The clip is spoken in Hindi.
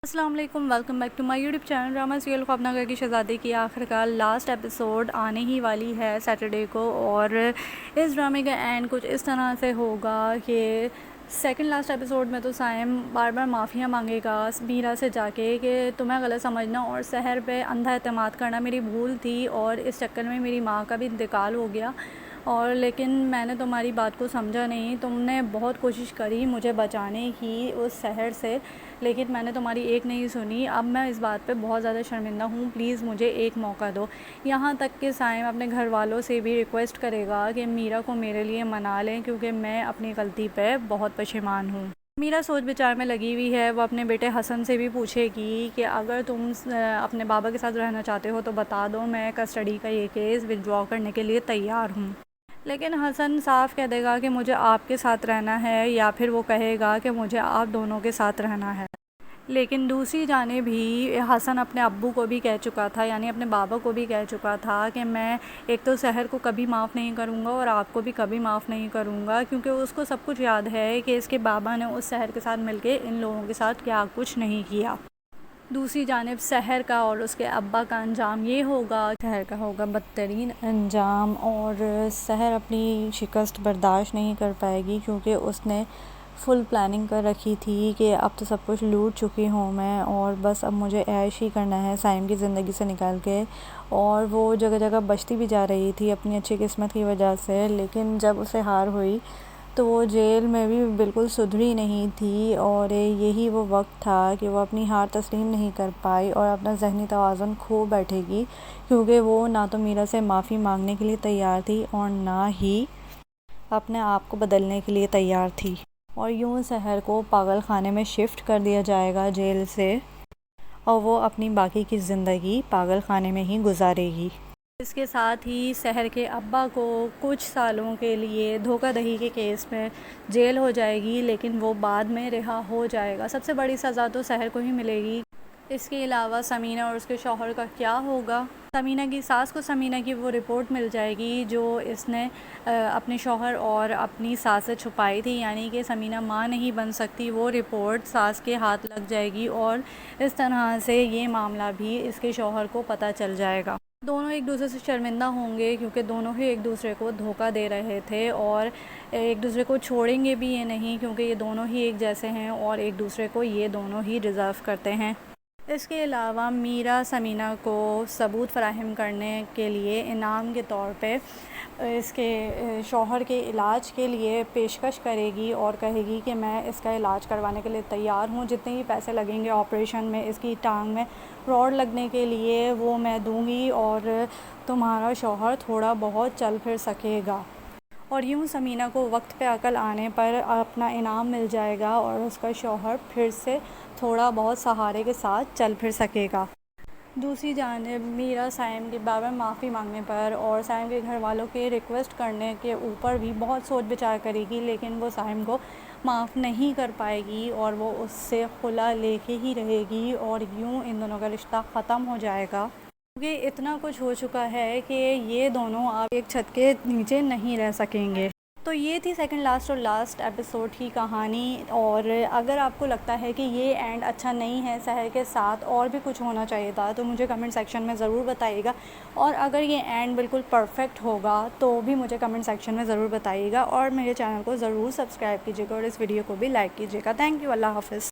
अस्सलाम वालेकुम, welcome back to my YouTube channel drama serial Khwabnagar ki Shehzadi की आखिरकार लास्ट एपिसोड आने ही वाली है सैटरडे को। और इस ड्रामे का एंड कुछ इस तरह से होगा कि सेकंड लास्ट एपिसोड में तो साइम बार बार माफ़ियाँ मांगेगा मीरा से जाके कि तुम्हें गलत समझना और सहर पे अंधा एतमाद करना मेरी भूल थी और इस चक्कर में मेरी माँ का भी इंतकाल हो गया। और लेकिन मैंने तुम्हारी बात को समझा नहीं, तुमने बहुत कोशिश करी मुझे बचाने की उस शहर से, लेकिन मैंने तुम्हारी एक नहीं सुनी। अब मैं इस बात पे बहुत ज़्यादा शर्मिंदा हूँ, प्लीज़ मुझे एक मौका दो। यहाँ तक कि साइम अपने घर वालों से भी रिक्वेस्ट करेगा कि मीरा को मेरे लिए मना लें, क्योंकि मैं अपनी गलती पे बहुत परेशान हूँ। मीरा सोच विचार में लगी हुई है। वो अपने बेटे हसन से भी पूछेगी कि अगर तुम अपने बाबा के साथ रहना चाहते हो तो बता दो, मैं कस्टडी का ये केस विथड्रॉ करने के लिए तैयार हूँ। लेकिन हसन साफ कह देगा कि मुझे आपके साथ रहना है, या फिर वो कहेगा कि मुझे आप दोनों के साथ रहना है। लेकिन दूसरी जानिब भी हसन अपने अब्बू को भी कह चुका था, यानी अपने बाबा को भी कह चुका था कि मैं एक तो सहर को कभी माफ़ नहीं करूँगा और आपको भी कभी माफ़ नहीं करूँगा, क्योंकि उसको सब कुछ याद है कि इसके बाबा ने उस सहर के साथ मिलके इन लोगों के साथ क्या कुछ नहीं किया। दूसरी जानिब सहर का और उसके अब्बा का अंजाम ये होगा, सहर का होगा बदतरीन अंजाम, और सहर अपनी शिकस्त बर्दाश्त नहीं कर पाएगी, क्योंकि उसने फुल प्लानिंग कर रखी थी कि अब तो सब कुछ लूट चुकी हूँ मैं और बस अब मुझे ऐश ही करना है साइम की ज़िंदगी से निकाल के। और वो जगह जगह बचती भी जा रही थी अपनी अच्छी किस्मत की वजह से, लेकिन जब उसे हार हुई तो वो जेल में भी बिल्कुल सुधरी नहीं थी। और यही वो वक्त था कि वो अपनी हार तस्लीम नहीं कर पाई और अपना ज़हनी तवाज़ुन खो बैठेगी, क्योंकि वो ना तो मीरा से माफ़ी मांगने के लिए तैयार थी और ना ही अपने आप को बदलने के लिए तैयार थी। और यूं सहर को पागल खाने में शिफ्ट कर दिया जाएगा जेल से, और वो अपनी बाकी की ज़िंदगी पागल खाने में ही गुजारेगी। इसके साथ ही सहर के अब्बा को कुछ सालों के लिए धोखाधड़ी के केस में जेल हो जाएगी, लेकिन वो बाद में रिहा हो जाएगा। सबसे बड़ी सज़ा तो सहर को ही मिलेगी। इसके अलावा समीना और उसके शौहर का क्या होगा? समीना की सास को समीना की वो रिपोर्ट मिल जाएगी जो इसने अपने शौहर और अपनी सास से छुपाई थी, यानी कि समीना माँ नहीं बन सकती। वो रिपोर्ट सास के हाथ लग जाएगी और इस तरह से ये मामला भी इसके शौहर को पता चल जाएगा। दोनों एक दूसरे से शर्मिंदा होंगे, क्योंकि दोनों ही एक दूसरे को धोखा दे रहे थे और एक दूसरे को छोड़ेंगे भी ये नहीं, क्योंकि ये दोनों ही एक जैसे हैं और एक दूसरे को ये दोनों ही डिज़र्व करते हैं। इसके अलावा मीरा समीना को सबूत फ़राहम करने के लिए इनाम के तौर पे इसके शौहर के इलाज के लिए पेशकश करेगी और कहेगी कि मैं इसका इलाज करवाने के लिए तैयार हूँ। जितने भी पैसे लगेंगे ऑपरेशन में, इसकी टांग में रॉड लगने के लिए, वो मैं दूँगी और तुम्हारा शौहर थोड़ा बहुत चल फिर सकेगा। और यूँ समीना को वक्त पे अकल आने पर अपना इनाम मिल जाएगा और उसका शौहर फिर से थोड़ा बहुत सहारे के साथ चल फिर सकेगा। दूसरी जानिब मीरा साइम के बार बार माफ़ी मांगने पर और साइम के घर वालों के रिक्वेस्ट करने के ऊपर भी बहुत सोच विचार करेगी, लेकिन वो साइम को माफ़ नहीं कर पाएगी और वो उससे खुला लेके ही रहेगी और यूँ इन दोनों का रिश्ता ख़त्म हो जाएगा, क्योंकि इतना कुछ हो चुका है कि ये दोनों आप एक छत के नीचे नहीं रह सकेंगे। तो ये थी सेकंड लास्ट और लास्ट एपिसोड की कहानी। और अगर आपको लगता है कि ये एंड अच्छा नहीं है, सहर के साथ और भी कुछ होना चाहिए था, तो मुझे कमेंट सेक्शन में ज़रूर बताइएगा। और अगर ये एंड बिल्कुल परफेक्ट होगा तो भी मुझे कमेंट सेक्शन में ज़रूर बताइएगा और मेरे चैनल को ज़रूर सब्सक्राइब कीजिएगा और इस वीडियो को भी लाइक कीजिएगा। Thank you. अल्लाह हाफ़िज़।